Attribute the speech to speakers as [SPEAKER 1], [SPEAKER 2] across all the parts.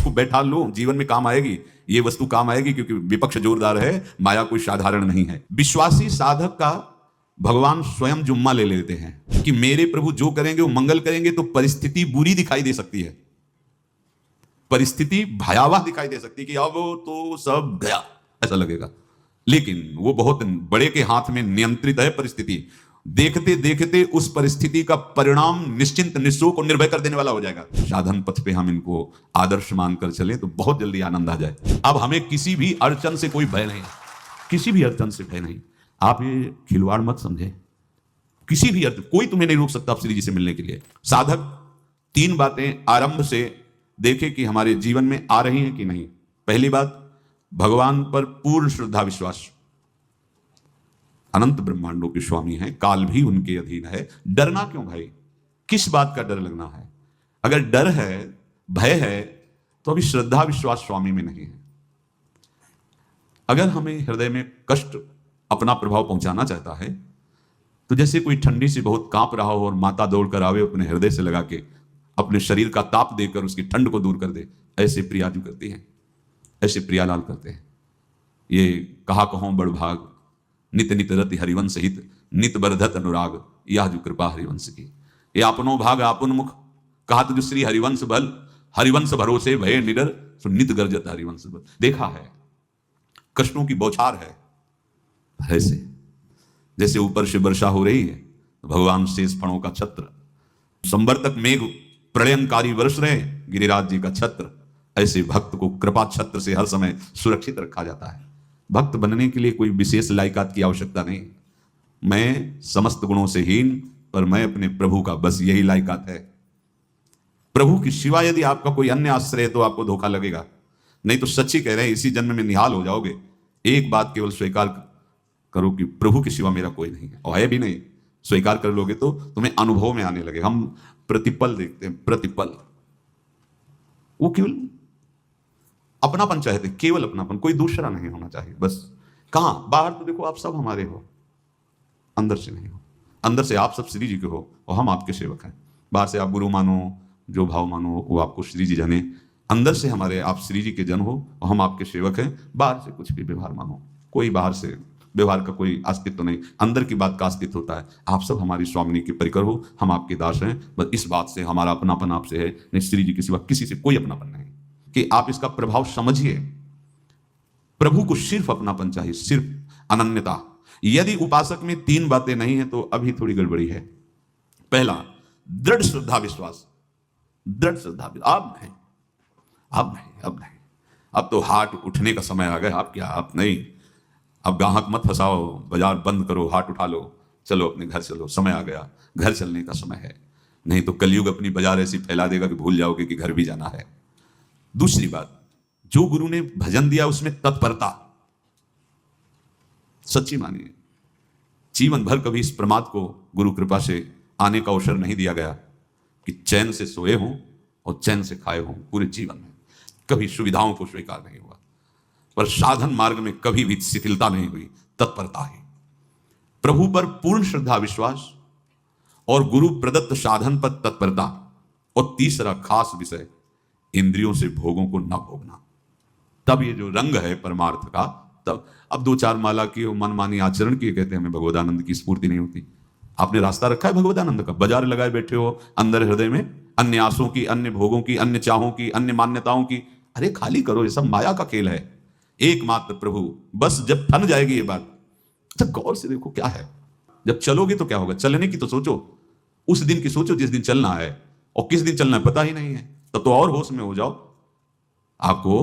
[SPEAKER 1] को बैठा लो, जीवन में काम आएगी, ये वस्तु काम आएगी, क्योंकि विपक्ष जोरदार है, माया कोई साधारण नहीं है। विश्वासी साधक का भगवान स्वयं जुम्मा ले लेते हैं कि मेरे प्रभु जो करेंगे वो मंगल करेंगे। तो परिस्थिति बुरी दिखाई दे सकती है, परिस्थिति भयावह दिखाई दे सकती है कि अब तो सब गया ऐसा लगेगा, लेकिन वो बहुत बड़े के हाथ में नियंत्रित है परिस्थिति। देखते देखते उस परिस्थिति का परिणाम निश्चिंत, निःशोक और निर्भय कर देने वाला हो जाएगा। साधन पथ पे हम इनको आदर्श मानकर चले तो बहुत जल्दी आनंद आ जाए। अब हमें किसी भी अड़चन से कोई भय नहीं, किसी भी अड़चन से भय नहीं। आप ये खिलवाड़ मत समझे, किसी भी अड़चन कोई तुम्हें नहीं रोक सकता आप श्री जी से मिलने के लिए। साधक 3 बातें आरंभ से देखे कि हमारे जीवन में आ रही हैं कि नहीं। पहली बात, भगवान पर पूर्ण श्रद्धा विश्वास। अनंत ब्रह्मांडों के स्वामी हैं, काल भी उनके अधीन है। डरना क्यों भाई, किस बात का डर लगना है? अगर डर है, भय है, तो अभी श्रद्धा विश्वास स्वामी में नहीं है। अगर हमें हृदय में कष्ट अपना प्रभाव पहुंचाना चाहता है, तो जैसे कोई ठंडी से बहुत कांप रहा हो और माता दौड़ कर आवे, अपने हृदय से लगा के अपने शरीर का ताप देकर उसकी ठंड को दूर कर दे, ऐसे प्रियाजू करती हैं, ऐसे प्रियालाल करते हैं। ये कहा कहो बड़ भाग, नित नित रति हरिवंश हित, नित बरधत अनुराग, यह जो कृपा हरिवंश की। ये अपनो भाग आपन मुख, कहा तो जो श्री हरिवंश बल, हरिवंश भरोसे भय निडर, सो नित गर्जत हरिवंश बल। देखा है कृष्णों की बौछार है, ऐसे जैसे ऊपर से वर्षा हो रही है, भगवान शेष फणों का छत्र, संवर्तक मेघ प्रलयंकारी वर्ष रहे, गिरिराज जी का छत्र। ऐसे भक्त को कृपा छत्र से हर समय सुरक्षित रखा जाता है। भक्त बनने के लिए कोई विशेष लायकात की आवश्यकता नहीं। मैं समस्त गुणों से हीन, पर मैं अपने प्रभु का, बस यही लायकात है। प्रभु की सिवा यदि आपका कोई अन्य आश्रय है तो आपको धोखा लगेगा। नहीं तो सच्ची कह रहे हैं, इसी जन्म में निहाल हो जाओगे। एक बात केवल स्वीकार करो कि प्रभु की सिवा मेरा कोई नहीं है, और है भी नहीं। स्वीकार कर लोगे तो तुम्हें अनुभव में आने लगे। हम प्रतिपल देखते हैं, प्रतिपल, वो केवल अपनापन चाहते, केवल अपनापन, कोई दूसरा नहीं होना चाहिए बस। कहां बाहर तो देखो आप सब हमारे हो, अंदर से नहीं हो। अंदर से आप सब श्री जी के हो और हम आपके सेवक हैं। बाहर से आप गुरु मानो, जो भाव मानो वो आपको श्री जी जाने। अंदर से हमारे आप श्री जी के जन हो और हम आपके सेवक हैं। बाहर से कुछ भी व्यवहार मानो, कोई बाहर से व्यवहार का कोई अस्तित्व तो नहीं, अंदर की बात का अस्तित्व होता है। आप सब हमारी स्वामिनी के परिकर हो, हम आपके दास हैं। बस इस बात से हमारा अपनापन आपसे है, नहीं श्री जी के सिवा किसी से कोई अपनापन नहीं। कि आप इसका प्रभाव समझिए। प्रभु को सिर्फ अपनापन चाहिए, सिर्फ अनन्यता। यदि उपासक में 3 बातें नहीं है तो अभी थोड़ी गड़बड़ी है। पहला, दृढ़ श्रद्धा विश्वास। दृढ़ श्रद्धा, अब नहीं, अब नहीं, अब नहीं, अब तो हाथ उठने का समय आ गया। अब क्या, अब नहीं, अब गाहक मत फंसाओ, बाजार बंद करो, हाथ उठा लो, चलो अपने घर चलो, समय आ गया, घर चलने का समय है। नहीं तो कलयुग अपनी बाजार ऐसी फैला देगा कि भूल जाओगे कि घर भी जाना है। दूसरी बात, जो गुरु ने भजन दिया उसमें तत्परता, सच्ची मानिए। जीवन भर कभी इस प्रमाद को गुरु कृपा से आने का अवसर नहीं दिया गया कि चैन से सोए हों और चैन से खाए हों। पूरे जीवन में कभी सुविधाओं को स्वीकार नहीं हुआ, पर साधन मार्ग में कभी भी शिथिलता नहीं हुई, तत्परता ही। प्रभु पर पूर्ण श्रद्धा विश्वास और गुरु प्रदत्त साधन पर तत्परता। और तीसरा खास विषय, इंद्रियों से भोगों को न भोगना। तब ये जो रंग है परमार्थ का, तब अब 2-4 माला की मनमानी आचरण की कहते हैं हमें भगवदानंद की स्फूर्ति नहीं होती। आपने रास्ता रखा है भगवदानंद का, बाजार लगाए बैठे हो अंदर हृदय में, अन्य आसों की, अन्य भोगों की, अन्य चाहों की, अन्य मान्यताओं की। अरे खाली करो, ये सब माया का खेल है। एकमात्र प्रभु, बस जब ठन जाएगी ये बात, तो गौर से देखो क्या है। जब चलोगे तो क्या होगा, चलने की तो सोचो, उस दिन की सोचो जिस दिन चलना है, और किस दिन चलना है पता ही नहीं है। तब तो और होश में हो जाओ। आपको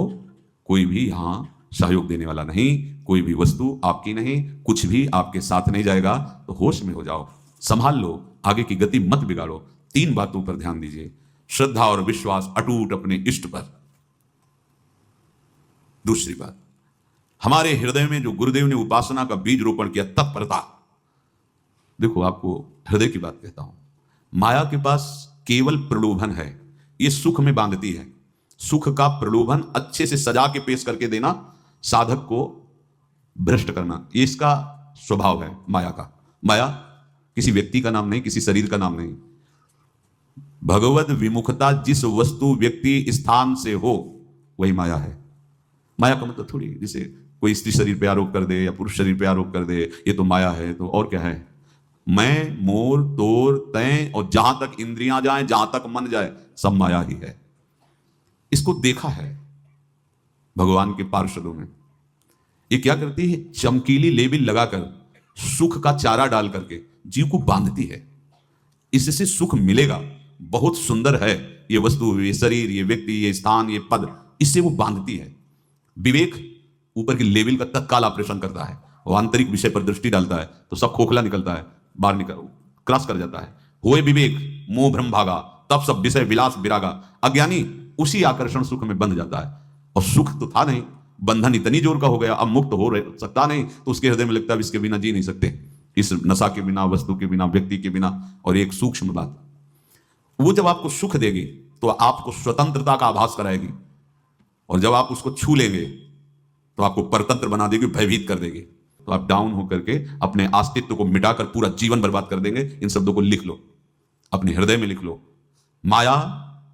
[SPEAKER 1] कोई भी यहां सहयोग देने वाला नहीं, कोई भी वस्तु आपकी नहीं, कुछ भी आपके साथ नहीं जाएगा। तो होश में हो जाओ, संभाल लो, आगे की गति मत बिगाड़ो। 3 बातों पर ध्यान दीजिए, श्रद्धा और विश्वास अटूट अपने इष्ट पर। दूसरी बात, हमारे हृदय में जो गुरुदेव ने उपासना का बीज रोपण किया, तत्परता। देखो आपको हृदय की बात कहता हूं, माया के पास केवल प्रलोभन है, ये सुख में बांधती है। सुख का प्रलोभन अच्छे से सजा के पेश करके देना, साधक को भ्रष्ट करना, ये इसका स्वभाव है माया का। माया किसी व्यक्ति का नाम नहीं, किसी शरीर का नाम नहीं। भगवद विमुखता जिस वस्तु व्यक्ति स्थान से हो, वही माया है। माया का मतलब थोड़ी जैसे कोई स्त्री शरीर पे आरोप कर दे या पुरुष शरीर पे आरोप कर दे, ये तो माया है, तो और क्या है? मैं, मोर, तोर, तय और जहां तक इंद्रियां जाए, जहां तक मन जाए, सब माया ही है। इसको देखा है भगवान के पार्षदों में। ये क्या करती है? चमकीली लेबिल लगाकर, सुख का चारा डाल करके जीव को बांधती है। इससे सुख मिलेगा, बहुत सुंदर है ये वस्तु, ये शरीर, ये व्यक्ति, ये स्थान, ये पद, इससे वो बांधती है। विवेक ऊपर की लेवल का तत्काल ऑपरेशन करता है, वो आंतरिक विषय पर दृष्टि डालता है तो सब खोखला निकलता है, बाहर निकल क्रॉस कर जाता है। होए विवेक मोह भ्रम भागा, तब सब विषय विलास विरागा। अज्ञानी उसी आकर्षण सुख में बंध जाता है, और सुख तो था नहीं, बंधन इतनी जोर का हो गया, अब मुक्त हो सकता नहीं, तो उसके हृदय में लगता है इसके बिना जी नहीं सकते, इस नशा के बिना, वस्तु के बिना, व्यक्ति के बिना। और एक सूक्ष्म बात, वो जब आपको सुख देगी तो आपको स्वतंत्रता का आभास कराएगी, और जब आप उसको छू लेंगे तो आपको परतंत्र बना देगी, भयभीत कर देगी। तो आप डाउन होकर के अपने अस्तित्व को मिटाकर पूरा जीवन बर्बाद कर देंगे। इन शब्दों को लिख लो, अपने हृदय में लिख लो। माया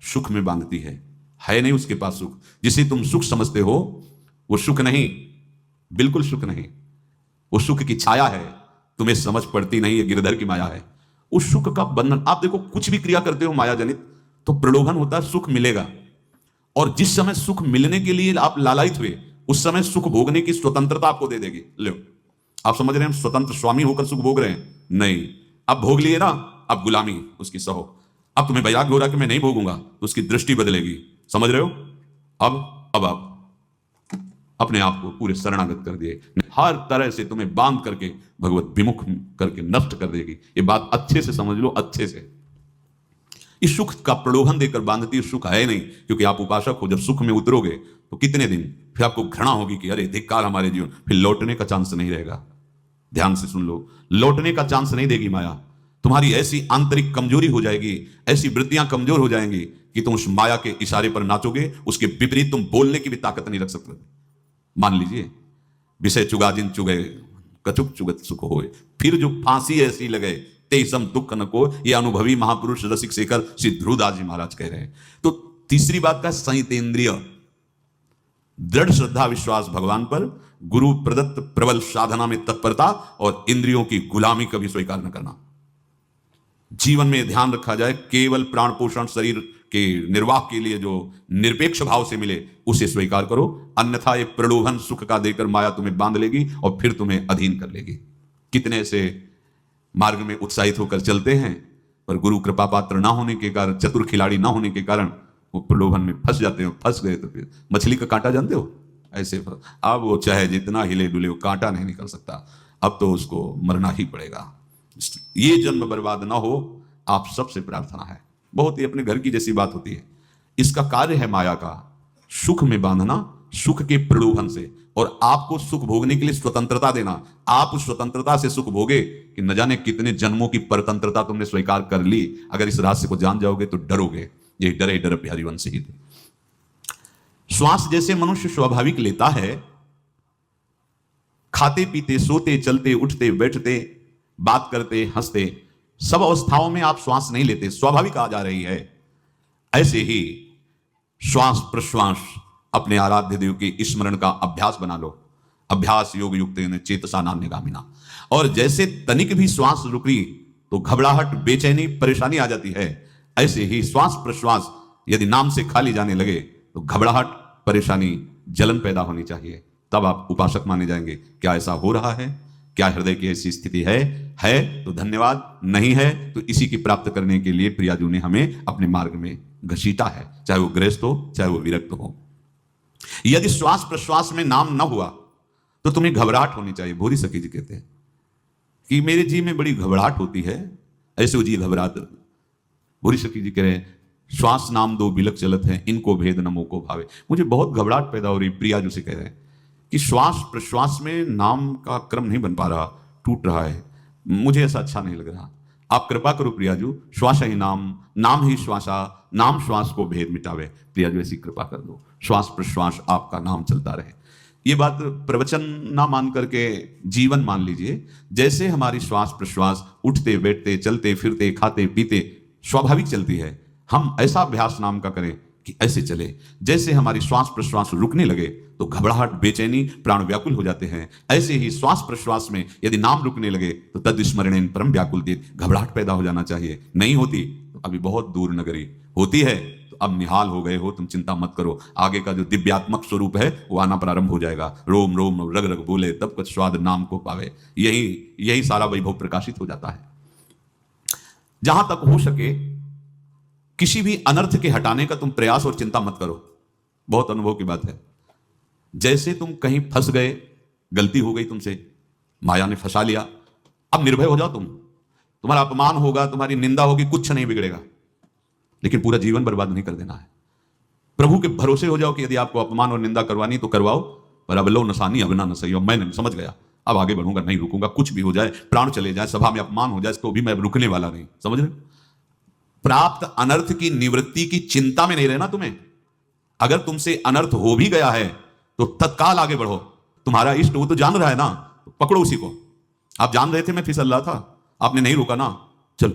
[SPEAKER 1] सुख में बांधती है नहीं उसके पास सुख। जिसे तुम सुख समझते हो वो सुख नहीं, बिल्कुल सुख नहीं, वो सुख की छाया है, तुम्हें समझ पड़ती नहीं, ये गिरधर की माया है। उस सुख का बंधन, आप देखो कुछ भी क्रिया करते हो माया जनित, तो प्रलोभन होता है, सुख मिलेगा। और जिस समय सुख मिलने के लिए आप लालायित हुए, उस समय सुख भोगने की स्वतंत्रता आपको दे देगी। लो, आप समझ रहे हैं, स्वतंत्र स्वामी होकर सुख भोग रहे हैं? नहीं, अब भोग लिए ना, अब गुलामी उसकी सहो। अब तुम्हें वैराग्य हो रहा कि मैं नहीं भोगूंगा, तो उसकी दृष्टि बदलेगी। समझ रहे हो? अब आप अपने आप को पूरे शरणागत कर दिए, हर तरह से तुम्हें बांध करके भगवत विमुख करके नष्ट कर देगी। ये बात अच्छे से समझ लो, अच्छे से। इस सुख का प्रलोभन देकर बांधती सुख है नहीं, क्योंकि आप उपासक हो। जब सुख में उतरोगे तो कितने दिन फिर आपको घृणा होगी कि अरे धिक्कार हमारे जीवन, फिर लौटने का चांस नहीं रहेगा। ध्यान से सुन लो, लौटने का चांस नहीं देगी माया। तुम्हारी ऐसी आंतरिक कमजोरी हो जाएगी, ऐसी वृत्तियां कमजोर हो जाएंगी कि तुम उस माया के इशारे पर नाचोगे, उसके विपरीत तुम बोलने की भी ताकत नहीं रख सकते। मान लीजिए, विषय चुगाजिन चुगे कचुक चुगत सुख होए, फिर जो फांसी ऐसी लगे तेसम दुख न को, ये अनुभवी महापुरुष रसिक शेखर श्री ध्रुवदास जी महाराज कह रहे हैं। तो तीसरी बात का संयतेंद्रिय, दृढ़ श्रद्धा विश्वास भगवान पर, गुरु प्रदत्त प्रबल साधना में तत्परता, और इंद्रियों की गुलामी कभी स्वीकार न करना। जीवन में ध्यान रखा जाए, केवल प्राण पोषण शरीर के निर्वाह के लिए जो निरपेक्ष भाव से मिले उसे स्वीकार करो, अन्यथा ये प्रलोभन सुख का देकर माया तुम्हें बांध लेगी और फिर तुम्हें अधीन कर लेगी। कितने से मार्ग में उत्साहित होकर चलते हैं, पर गुरु कृपा पात्र ना होने के कारण, चतुर खिलाड़ी ना होने के कारण वो प्रलोभन में फंस जाते हैं। फंस गए तो फिर मछली का कांटा जानते हो, ऐसे अब वो चाहे जितना हिले डुले वो कांटा नहीं निकल सकता, अब तो उसको मरना ही पड़ेगा। ये जन्म बर्बाद ना हो, आप सबसे प्रार्थना है। बहुत ही अपने घर की जैसी बात होती है। इसका कार्य है माया का सुख में बांधना, सुख के प्रलोभन से, और आपको सुख भोगने के लिए स्वतंत्रता देना। आप उस स्वतंत्रता से सुख भोगे कि न जाने कितने जन्मों की परतंत्रता तुमने स्वीकार कर ली। अगर इस रहस्य को जान जाओगे तो डरोगे। ये डरे डर हरिवंश ही थे। श्वास जैसे मनुष्य स्वाभाविक लेता है, खाते पीते सोते चलते उठते बैठते बात करते हंसते, सब अवस्थाओं में आप श्वास नहीं लेते, स्वाभाविक आ जा रही है। ऐसे ही श्वास प्रश्वास अपने आराध्य देव के स्मरण का अभ्यास बना लो। अभ्यास योग युक्त चेतसा नान्यगामिना। और जैसे तनिक भी श्वास रुकी तो घबराहट, बेचैनी, परेशानी आ जाती है, ऐसे ही श्वास प्रश्वास यदि नाम से खाली जाने लगे तो घबराहट, परेशानी, जलन पैदा होनी चाहिए। तब आप उपासक माने जाएंगे। क्या ऐसा हो रहा है? क्या हृदय की ऐसी स्थिति है तो धन्यवाद, नहीं है तो इसी की प्राप्त करने के लिए प्रियाजू ने हमें अपने मार्ग में घसीटा है, चाहे वो गृहस्थ हो चाहे वो विरक्त हो। यदि श्वास प्रश्वास में नाम न हुआ तो तुम्हें घबराहट होनी चाहिए। भूरी सखी जी कहते हैं कि मेरे जी में बड़ी घबराहट होती है, ऐसे वो जी घबराहट। भूरी सखी जी कह रहे हैं, श्वास नाम दो बिलक चलत है, इनको भेद न मोको भावे। मुझे बहुत घबराहट पैदा हो रही। प्रियाजू से कह रहे हैं कि श्वास प्रश्वास में नाम का क्रम नहीं बन पा रहा, टूट रहा है, मुझे ऐसा अच्छा नहीं लग रहा। आप कृपा करो प्रियाजू, श्वास ही नाम, नाम ही श्वासा, नाम श्वास को भेद मिटावे। प्रियाजू ऐसी कृपा कर दो, श्वास प्रश्वास आपका नाम चलता रहे। ये बात प्रवचन ना मान करके जीवन मान लीजिए। जैसे हमारी श्वास प्रश्वास उठते बैठते चलते फिरते खाते पीते स्वाभाविक चलती है, हम ऐसा अभ्यास नाम का करें कि ऐसे चले। जैसे हमारी श्वास प्रश्वास रुकने लगे तो घबराहट, बेचैनी, प्राण व्याकुल हो जाते हैं, ऐसे ही श्वास प्रश्वास में यदि नाम रुकने लगे तो तद स्मरणेन परम व्याकुल, घबराहट पैदा हो जाना चाहिए। नहीं होती तो अभी बहुत दूर नगरी, होती है तो अब निहाल हो गए हो, तुम चिंता मत करो, आगे का जो दिव्यात्मक स्वरूप है वो आना प्रारंभ हो जाएगा। रोम रोम रग रग बोले तब कुछ स्वाद नाम को पावे, यही सारा वैभव प्रकाशित हो जाता है। जहां तक हो सके किसी भी अनर्थ के हटाने का तुम प्रयास और चिंता मत करो। बहुत अनुभव की बात है। जैसे तुम कहीं फंस गए, गलती हो गई तुमसे, माया ने फंसा लिया, अब निर्भय हो जाओ। तुम्हारा अपमान होगा, तुम्हारी निंदा होगी, कुछ नहीं बिगड़ेगा, लेकिन पूरा जीवन बर्बाद नहीं कर देना है। प्रभु के भरोसे हो जाओ कि यदि आपको अपमान और निंदा करवानी तो करवाओ, पर अब लो नसानी अबना न सही, मैं समझ गया, अब आगे बढ़ूंगा, नहीं रुकूंगा, कुछ भी हो जाए, प्राण चले जाए, सभा में अपमान हो जाए, तो भी मैं रुकने वाला नहीं। समझ रहे? प्राप्त अनर्थ की निवृत्ति की चिंता में नहीं रहना तुम्हें। अगर तुमसे अनर्थ हो भी गया है तो तत्काल आगे बढ़ो। तुम्हारा इष्ट वो तो जान रहा है ना, तो पकड़ो उसी को। आप जान रहे थे मैं फिसल रहा था, आपने नहीं रोका ना, चल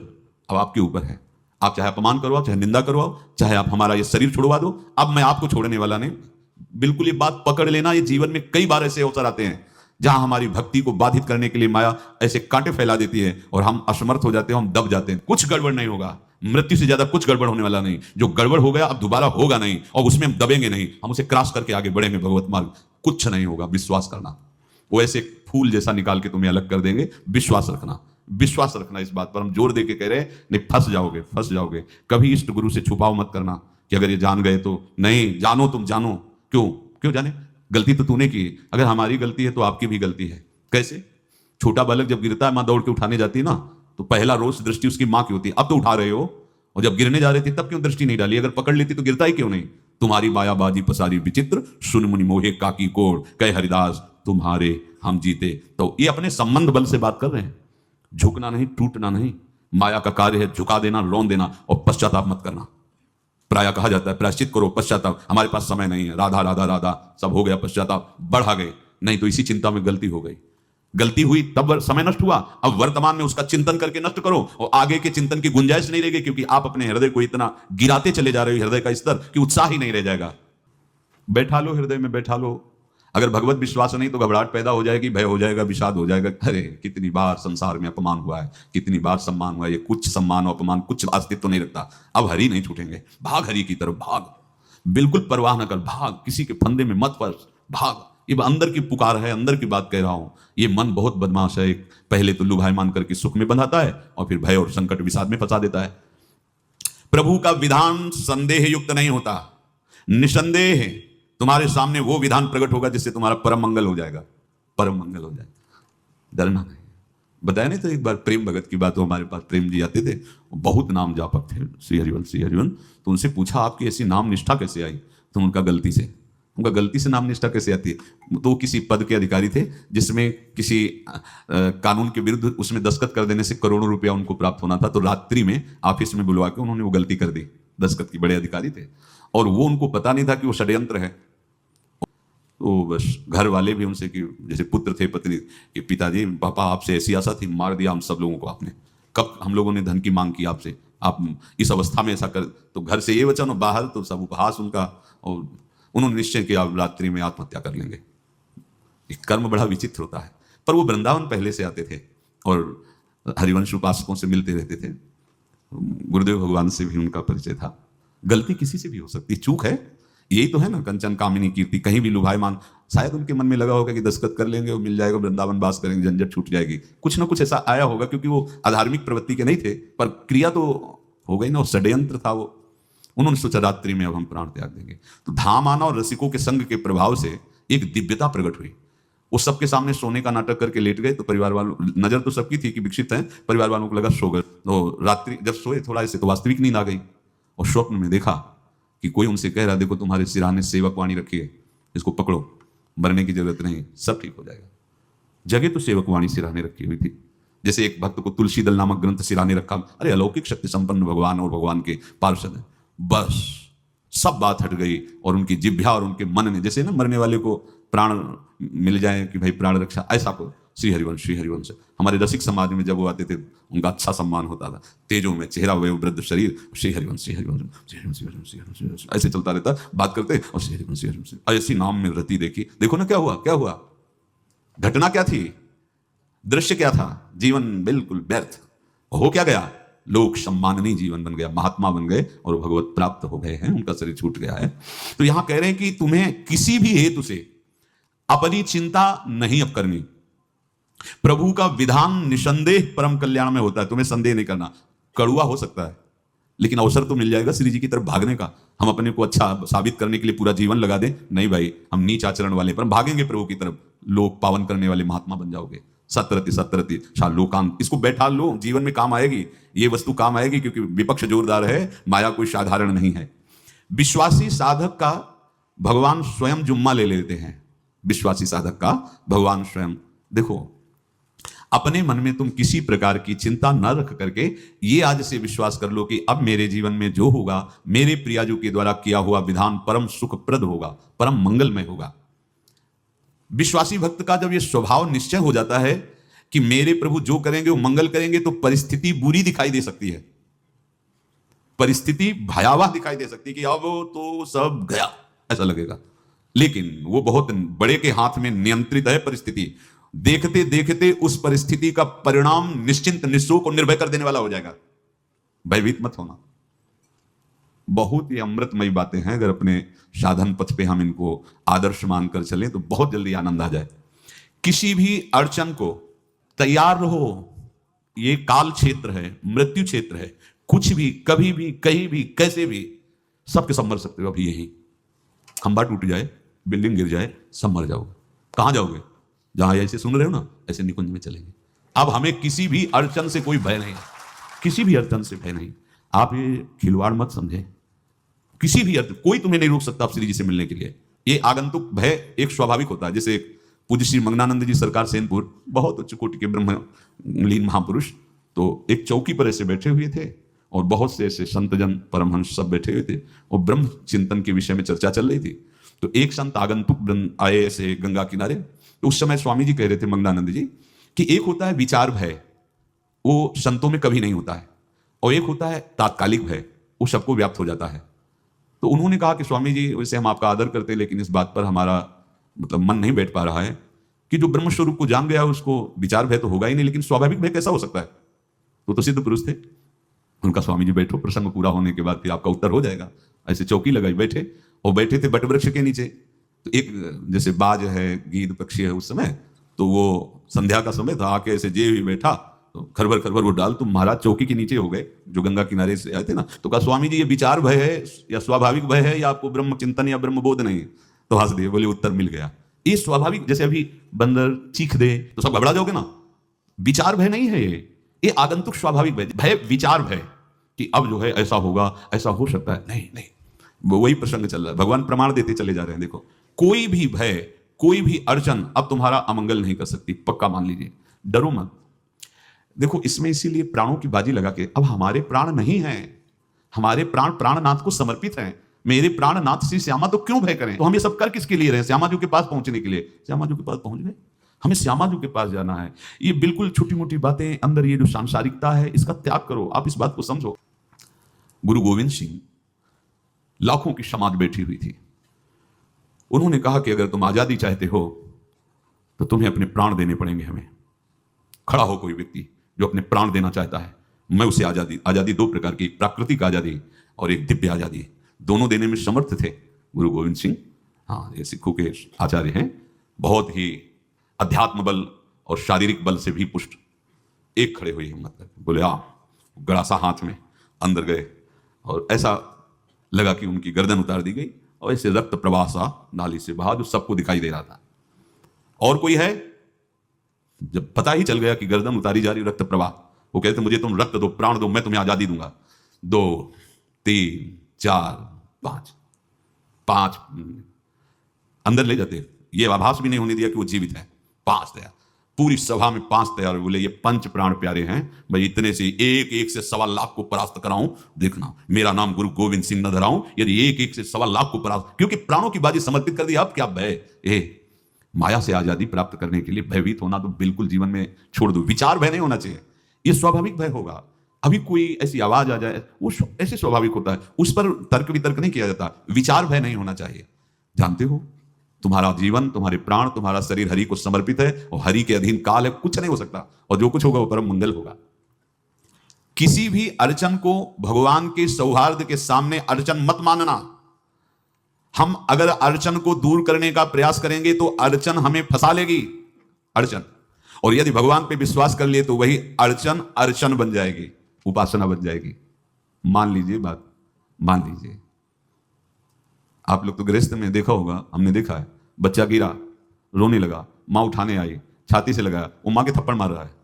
[SPEAKER 1] अब आपके ऊपर है। आप चाहे अपमान करवाओ, चाहे निंदा करवाओ, चाहे आप हमारा ये शरीर छुड़वा दो, अब मैं आपको छोड़ने वाला नहीं। बिल्कुल ये बात पकड़ लेना। ये जीवन में कई बार ऐसे अवसर आते हैं जहां हमारी भक्ति को बाधित करने के लिए माया ऐसे कांटे फैला देती है और हम असमर्थ हो जाते हैं, हम दब जाते हैं। कुछ गड़बड़ नहीं होगा, मृत्यु से ज्यादा कुछ गड़बड़ होने वाला नहीं। जो गड़बड़ हो गया अब दोबारा होगा नहीं, और उसमें हम दबेंगे नहीं, हम उसे क्रॉस करके आगे बढ़ेंगे भगवत मार्ग। कुछ नहीं होगा, विश्वास करना। वो ऐसे फूल जैसा निकाल के तुम्हें अलग कर देंगे। विश्वास रखना, विश्वास रखना। इस बात पर हम जोर देके कह रहे हैं, नहीं फंस जाओगे, फंस जाओगे। कभी इष्ट गुरु से छुपाओ मत करना कि अगर ये जान गए तो। नहीं, जानो, तुम जानो। क्यों जाने? गलती तो तूने की। अगर हमारी गलती है तो आपकी भी गलती है। कैसे? छोटा बालक जब गिरता है, मां दौड़ के उठाने जाती है ना, तो पहला रोज दृष्टि उसकी मां की होती है, अब तो उठा रहे हो, और जब गिरने जा रहे थे तब क्यों दृष्टि नहीं डाली? अगर पकड़ लेती तो गिरता ही क्यों नहीं? तुम्हारी मायाबाजी पसारी विचित्र, सुन मुनि मोहे काकी कोड़, कह हरिदास तुम्हारे हम जीते। तो ये अपने संबंध बल से बात कर रहे हैं। झुकना नहीं, टूटना नहीं। माया का कार्य है झुका देना, रौन देना, और पश्चाताप मत करना। प्राय कहा जाता है प्रायश्चित करो, पश्चाताप। हमारे पास समय नहीं है, राधा राधा राधा सब हो गया, पश्चाताप बढ़ा गए। नहीं तो इसी चिंता में गलती हो गई, गलती हुई तब समय नष्ट हुआ। अब वर्तमान में उसका चिंतन करके नष्ट करो, और आगे के चिंतन की गुंजाइश नहीं रहेगी, क्योंकि आप अपने हृदय को इतना गिराते चले जा रहे हो, हृदय का स्तर, कि उत्साह ही नहीं रह जाएगा। बैठा लो, हृदय में बैठा लो। अगर भगवत विश्वास नहीं तो घबराहट पैदा हो जाएगी, भय हो जाएगा, विषाद हो जाएगा। अरे कितनी बार संसार में अपमान हुआ है, कितनी बार सम्मान हुआ है। ये कुछ सम्मान और अपमान कुछ अस्तित्व तो नहीं रखता। अब हरि नहीं छूटेंगे, भाग हरि की तरफ, भाग। बिल्कुल परवाह न कर, भाग। किसी के फंदे में मत फंस, भाग। ये अंदर की पुकार है, अंदर की बात कह रहा हूं। ये मन बहुत बदमाश है। पहले तो लुभायमान करके सुख में बंधाता है, और फिर भय और संकट विषाद में फंसा देता है। प्रभु का विधान संदेह युक्त नहीं होता। निसंदेह तुम्हारे सामने वो विधान प्रकट होगा जिससे तुम्हारा परम मंगल हो जाएगा, परम मंगल हो जाएगा। डरना नहीं। बताया नहीं तो एक बार प्रेम भगत की बात हो, हमारे पास प्रेम जी आते थे, बहुत नाम जापक थे, श्री हरिवंश, श्री हरिवंश। तो उनसे पूछा आपकी ऐसी नाम निष्ठा कैसे आई? तो उनका गलती से नाम निष्ठा कैसे आती है? तो किसी पद के अधिकारी थे जिसमें किसी कानून के विरुद्ध उसमें दस्तखत कर देने से करोड़ों रुपया उनको प्राप्त होना था। तो रात्रि में ऑफिस में बुलवा के उन्होंने वो गलती कर दी। दस्तखत के बड़े अधिकारी थे, और वो उनको पता नहीं था कि वो षड्यंत्र है। तो बस घर वाले भी उनसे, कि जैसे पुत्र थे पत्नी के, पिताजी पापा आपसे ऐसी आशा थी, मार दिया हम सब लोगों को आपने। कब हम लोगों ने धन की मांग की आपसे, आप इस अवस्था में ऐसा कर। तो घर से ये वचन, बाहर तो सब उपहास उनका, और उन्होंने निश्चय किया रात्रि में आत्महत्या कर लेंगे। एक कर्म बड़ा विचित्र होता है। पर वो वृंदावन पहले से आते थे और हरिवंश उपासकों से मिलते रहते थे। गुरुदेव भगवान से भी उनका परिचय था। गलती किसी से भी हो सकती, चूक है। यही तो है ना, कंचन कामिनी कीर्ति। कहीं भी लुभायमान, शायद उनके मन में लगा होगा कि दस्तखत कर लेंगे और मिल जाएगा, वृंदावन वास करेंगे, झंझट छूट जाएगी। कुछ ना कुछ ऐसा आया होगा, क्योंकि वो अधार्मिक प्रवृत्ति के नहीं थे, पर क्रिया तो हो गई ना, वो षड्यंत्र था वो। उन्होंने सोचा रात्रि में अब हम प्राण त्याग देंगे। तो धाम आना और रसिकों के संग के प्रभाव से एक दिव्यता प्रकट हुई। वो सबके सामने सोने का नाटक करके लेट गए। तो परिवार वालों, नजर तो सबकी थी कि विकसित हैं, परिवार वालों को लगा सो गए। तो रात्रि जब सोए थोड़ा ऐसे, तो वास्तविक नींद आ गई, और स्वप्न में देखा कि कोई उनसे कह रहा, देखो तुम्हारे सिरहाने सेवक वाणी रखी है, इसको पकड़ो, मरने की जरूरत नहीं, सब ठीक हो जाएगा। जगह तो सेवक वाणी सिरहाने रखी हुई थी। जैसे एक भक्त को तुलसी दल नामक ग्रंथ सिरहाने रखा, अरे अलौकिक शक्ति संपन्न भगवान और भगवान के पार्षद है। बस सब बात हट गई, और उनकी जिह्वा और उनके मन ने, जैसे ना मरने वाले को प्राण मिल जाए कि भाई प्राण रक्षा, ऐसा को श्री हरिवंश, श्री हरिवंश। हमारे रसिक समाज में जब वो आते थे उनका अच्छा सम्मान होता था। तेजो में चेहरा, वयोवृद्ध शरीर, श्री हरिवंश, श्री हरिवंश, श्री हरिवंश, श्री हरिवंश, श्री हरिवंश, श्री हरिवंश, ऐसे चलता रहता, बात करते और श्री हरिवंश, श्री हरिवंश, ऐसी नाम में रति देखी। देखो ना क्या हुआ, क्या हुआ, घटना क्या थी, दृश्य क्या था, जीवन बिल्कुल व्यर्थ हो क्या गया, लोक सम्माननीय जीवन बन गया, महात्मा बन गए और भगवत प्राप्त हो गए हैं, उनका शरीर छूट गया है। तो यहां कह रहे हैं कि तुम्हें किसी भी हेतु से अपनी चिंता नहीं अब करनी। प्रभु का विधान निसंदेह परम कल्याण में होता है, तुम्हें संदेह नहीं करना। कड़ुआ हो सकता है लेकिन अवसर तो मिल जाएगा श्री जी की तरफ भागने का। हम अपने को अच्छा साबित करने के लिए पूरा जीवन लगा दें, नहीं भाई, हम नीच आचरण वाले पर भागेंगे प्रभु की तरफ, लोक पावन करने वाले महात्मा बन जाओगे। सतरति सतरति लोकांत, इसको बैठा लो, जीवन में काम आएगी, ये वस्तु काम आएगी, क्योंकि विपक्ष जोरदार है, माया कोई साधारण नहीं है। विश्वासी साधक का भगवान स्वयं जुम्मा ले लेते हैं। विश्वासी साधक का भगवान स्वयं, देखो अपने मन में तुम किसी प्रकार की चिंता न रख करके ये आज से विश्वास कर लो कि अब मेरे जीवन में जो होगा, मेरे प्रियाजू के द्वारा किया हुआ विधान परम सुखप्रद होगा, परम मंगलमय होगा। विश्वासी भक्त का जब ये स्वभाव निश्चय हो जाता है कि मेरे प्रभु जो करेंगे वो मंगल करेंगे, तो परिस्थिति बुरी दिखाई दे सकती है, परिस्थिति भयावह दिखाई दे सकती है कि अब तो सब गया ऐसा लगेगा, लेकिन वो बहुत बड़े के हाथ में नियंत्रित है परिस्थिति। देखते देखते उस परिस्थिति का परिणाम निश्चिंत, निःशोक और निर्भय कर देने वाला हो जाएगा। भयभीत मत होना। बहुत ही अमृतमयी बातें हैं, अगर अपने साधन पथ पे हम इनको आदर्श मानकर चलें तो बहुत जल्दी आनंद आ जाए। किसी भी अड़चन को तैयार रहो, ये काल क्षेत्र है, मृत्यु क्षेत्र है, कुछ भी कभी भी कहीं भी कैसे भी सबके सब मर सकते हो। अभी यही खंबा टूट जाए, बिल्डिंग गिर जाए, सब मर जाओगे। कहां जाओगे? जहां ऐसे सुन रहे हो ना, ऐसे निकुंज में चलेंगे। अब हमें किसी भी अड़चन से कोई भय नहीं, किसी भी अड़चन से भय नहीं। आप ये खिलवाड़ मत समझे, किसी भी अर्थ कोई तुम्हें नहीं रोक सकता आप श्री जी से मिलने के लिए। ये आगंतुक भय एक स्वाभाविक होता है। जैसे पूज्य श्री मंगनानंद जी सरकार सेनपुर, बहुत उच्च कोटि के ब्रह्मलीन महापुरुष, तो एक चौकी पर ऐसे बैठे हुए थे और बहुत से ऐसे संतजन परमहंस सब बैठे हुए थे और ब्रह्म चिंतन के विषय में चर्चा चल रही थी। तो एक संत आगंतुक आए ऐसे गंगा किनारे, तो उस समय स्वामी जी कह रहे थे मंगनानंद जी कि एक होता है विचार भय, वो संतों में कभी नहीं होता है, और एक होता है तात्कालिक भय, वो सबको व्याप्त हो जाता है। तो उन्होंने कहा कि स्वामी जी वैसे हम आपका आदर करते हैं, लेकिन इस बात पर हमारा मतलब मन नहीं बैठ पा रहा है कि जो ब्रह्म स्वरूप को जान गया उसको विचार भय तो होगा ही नहीं, लेकिन स्वाभाविक भय कैसा हो सकता है? तो सिद्ध पुरुष थे। उनका स्वामी जी बैठो, प्रसंग पूरा होने के बाद फिर आपका उत्तर हो जाएगा। ऐसे चौकी लगाई बैठे, और बैठे थे बटवृक्ष के नीचे। तो एक जैसे बाज है, गीद पक्षी है, उस समय तो वो संध्या का समय था, आके ऐसे जे भी बैठा तो खरबर खरबर वो डाल, तुम महाराज चौकी के नीचे हो गए, जो गंगा किनारे से आए थे ना। तो कहा स्वामी जी ये विचार भय है या स्वाभाविक भय है, या आपको ब्रह्म चिंतन या ब्रह्म बोध नहीं? तो हंस दिए, बोले उत्तर मिल गया। ये स्वाभाविक, जैसे अभी बंदर चीख दे तो सब घबरा जाओगे ना, विचार भय नहीं है ये आगंतुक स्वाभाविक भय। भय विचार भय कि अब जो है ऐसा होगा, ऐसा हो सकता है, नहीं नहीं, वही प्रसंग चल रहा है। भगवान प्रमाण देते चले जा रहे हैं। देखो कोई भी भय, कोई भी अड़चन अब तुम्हारा अमंगल नहीं कर सकती, पक्का मान लीजिए, डरो मत। देखो इसमें इसीलिए प्राणों की बाजी लगा के, अब हमारे प्राण नहीं हैं, हमारे प्राण प्राणनाथ को समर्पित हैं। मेरे प्राणनाथ श्री श्यामा, तो क्यों भय करें? तो हम ये सब कर किसके लिए रहे? श्यामा जी के पास पहुंचने के लिए। श्यामा जी के पास पहुंच गए, हमें श्यामा जी के पास जाना है। ये बिल्कुल छोटी मोटी बातें, अंदर ये जो सांसारिकता है इसका त्याग करो, आप इस बात को समझो। गुरु गोविंद सिंह, लाखों की समाज बैठी हुई थी, उन्होंने कहा कि अगर तुम आजादी चाहते हो तो तुम्हें अपने प्राण देने पड़ेंगे हमें। खड़ा हो कोई व्यक्ति जो अपने प्राण देना चाहता है, मैं उसे आजादी, आजादी दो प्रकार की, एक प्राकृतिक आजादी और एक दिव्य आजादी, दोनों देने में समर्थ थे गुरु गोविंद सिंह। हाँ, ये सिखों के आचार्य हैं, बहुत ही अध्यात्म बल और शारीरिक बल से भी पुष्ट। एक खड़े हुए हिम्मत करके बोले आ, गड़ासा हाथ में अंदर गए और ऐसा लगा कि उनकी गर्दन उतार दी गई और ऐसे रक्त प्रवाह सा नाली से बहा, जो सबको दिखाई दे रहा था। और कोई है? जब पता ही चल गया कि गर्दन उतारी जा रही, रक्त प्रवाह, वो कहते मुझे तुम रक्त दो, प्राण दो, मैं तुम्हें आजादी दूंगा। 2 3 4 5 अंदर ले जाते, ये आभास भी नहीं होने दिया कि वो जीवित है। 5 तैयार, पूरी सभा में 5 तैयार। बोले ये पंच प्राण प्यारे हैं भाई, इतने से एक एक से 1.25 लाख को परास्त कराऊं, देखना मेरा नाम गुरु गोविंद सिंह न धराऊं, यदि एक एक से 1.25 लाख को परास्त, क्योंकि प्राणों की बाजी समर्पित कर दी। अब क्या भय? माया से आजादी प्राप्त करने के लिए भयभीत होना तो बिल्कुल जीवन में छोड़ दो। विचार भय नहीं होना चाहिए, ये स्वाभाविक भय होगा। अभी कोई ऐसी आवाज आ जाए, वो ऐसे स्वाभाविक होता है, उस पर तर्क वितर्क नहीं किया जाता। विचार भय नहीं होना चाहिए। जानते हो, तुम्हारा जीवन, तुम्हारे प्राण, तुम्हारा शरीर हरि को समर्पित है और हरि के अधीन काल है, कुछ नहीं हो सकता, और जो कुछ होगा वो परम मंगल होगा। किसी भी अड़चन को भगवान के सौहार्द के सामने अड़चन मत मानना। हम अगर अड़चन को दूर करने का प्रयास करेंगे तो अड़चन हमें फंसा लेगी, अड़चन। और यदि भगवान पे विश्वास कर लिए तो वही अड़चन अर्चन बन जाएगी, उपासना बन जाएगी। मान लीजिए बात, मान लीजिए आप लोग तो गृहस्थ में देखा होगा, हमने देखा है, बच्चा गिरा, रोने लगा, माँ उठाने आई, छाती से लगाया, वो माँ के थप्पड़ मार रहा है।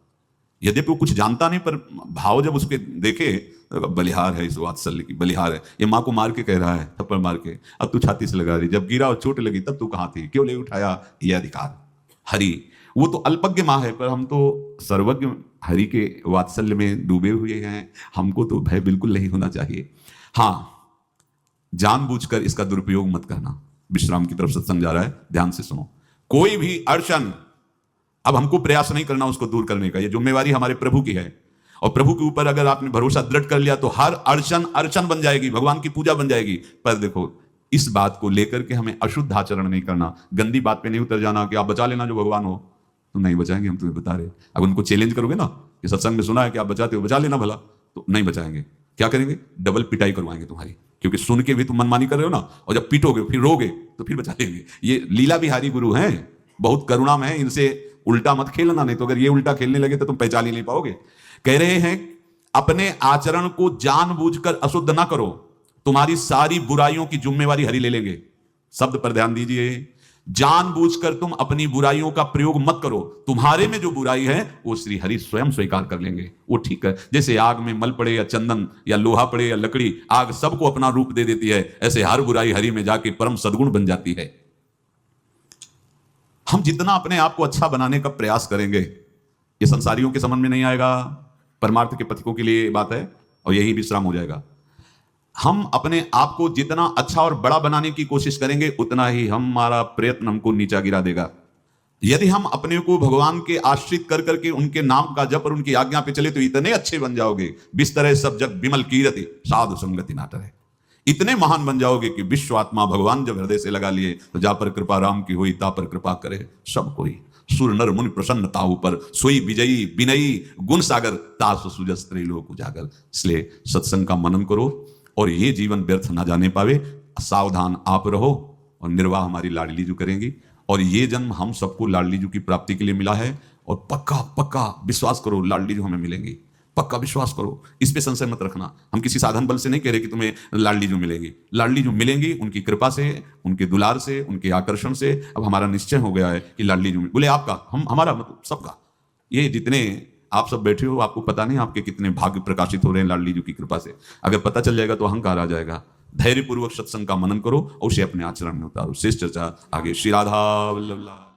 [SPEAKER 1] यद्यपि वो कुछ जानता नहीं, पर भाव जब उसके देखे, बलिहार है, इस वात्सल्य की बलिहार है, ये माँ को मार के कह रहा है, थप्पड़ मार के, अब तू छाती से लगा रही, जब गिरा और चोट लगी तब तू कहाँ थी, क्यों ले उठाया, ये अधिकार। हरि वो तो अल्पज्ञ माँ है, पर हम तो सर्वज्ञ हरि के वात्सल्य में डूबे हुए हैं। हमको तो भय बिल्कुल नहीं होना चाहिए। हाँ, जानबूझकर इसका दुरुपयोग मत करना। विश्राम की तरफ सत्संग जा रहा है, ध्यान से सुनो। कोई भी अड़चन, अब हमको प्रयास नहीं करना उसको दूर करने का, ये जिम्मेवारी हमारे प्रभु की है। और प्रभु के ऊपर अगर आपने भरोसा दृढ़ कर लिया तो हर अड़चन अर्चन बन जाएगी, भगवान की पूजा बन जाएगी। पर देखो, इस बात को लेकर के हमें अशुद्ध आचरण नहीं करना, गंदी बात पे नहीं उतर जाना कि आप बचा लेना जो भगवान हो। तो नहीं बचाएंगे, हम तुम्हें बता रहे। अगर उनको चैलेंज करोगे ना कि सत्संग में सुना है कि आप बचाते हो, बचा लेना भला, तो नहीं बचाएंगे। क्या करेंगे? डबल पिटाई करवाएंगे तुम्हारी, क्योंकि सुन के भी तुम मनमानी कर रहे हो ना, और जब पीटोगे फिर रोगे तो फिर बचा लेंगे। ये लीला बिहारी गुरु हैं, बहुत करुणा में है, इनसे उल्टा मत खेलना, नहीं तो अगर ये उल्टा खेलने लगे तो तुम पहचान ही नहीं पाओगे। कह रहे हैं अपने आचरण को जानबूझकर अशुद्ध ना करो, तुम्हारी सारी बुराइयों की जिम्मेवारी हरि ले लेंगे। शब्द पर ध्यान दीजिए, जानबूझकर तुम अपनी बुराइयों का प्रयोग मत करो, तुम्हारे में जो बुराई है वो श्री हरि स्वयं स्वीकार कर लेंगे। वो ठीक है, जैसे आग में मल पड़े या चंदन या लोहा पड़े या लकड़ी, आग सबको अपना रूप दे देती है, ऐसे हर बुराई हरि में जाके परम सद्गुण बन जाती है। हम जितना अपने आप को अच्छा बनाने का प्रयास करेंगे, ये संसारियों के समझ में नहीं आएगा, परमार्थ के पथिकों के लिए बात है, और यही विश्राम हो जाएगा। हम अपने आप को जितना अच्छा और बड़ा बनाने की कोशिश करेंगे, उतना ही हमारा प्रयत्न हमको नीचा गिरा देगा। यदि हम अपने को भगवान के आश्रित कर करके उनके नाम का जप और उनकी आज्ञा पे चले तो इतने अच्छे बन जाओगे, बिस्तरे सब जग बिमल कीरति साधु संगति नाट है। इतने महान बन जाओगे कि विश्व आत्मा भगवान जब हृदय से लगा लिए तो जा पर कृपा राम की हुई, ता पर कृपा करे सब कोई। सुर नर मुनि प्रसन्नता ऊपर, सोई विजयी विनयी गुण सागर, तासु सुजस त्रैलोक उजागर। इसलिए सत्संग का मनन करो और ये जीवन व्यर्थ ना जाने पावे। सावधान आप रहो, और निर्वाह हमारी लाडली जू करेंगी। और ये जन्म हम सबको लाडली जू की प्राप्ति के लिए मिला है, और पक्का पक्का विश्वास करो लाडली जू हमें मिलेंगी, पक्का विश्वास करो, इस पे संशय मत रखना। हम किसी साधन बल से नहीं कह रहे कि तुम्हें लाडली जू मिलेंगी। लाडली जू मिलेंगी उनकी कृपा से, उनके दुलार से, उनके आकर्षण से। अब हमारा निश्चय हो गया है कि लाडली जू बोले आपका, हम हमारा, मतलब सबका। ये जितने आप सब बैठे हो, आपको पता नहीं आपके कितने भाग्य प्रकाशित हो रहे हैं लाडली जू की कृपा से। अगर पता चल जाएगा तो अहंकार आ जाएगा। धैर्यपूर्वक सत्संग का मनन करो और उसे अपने आचरण में उतारो। शेष चर्चा आगे। श्री राधा वल्लभ।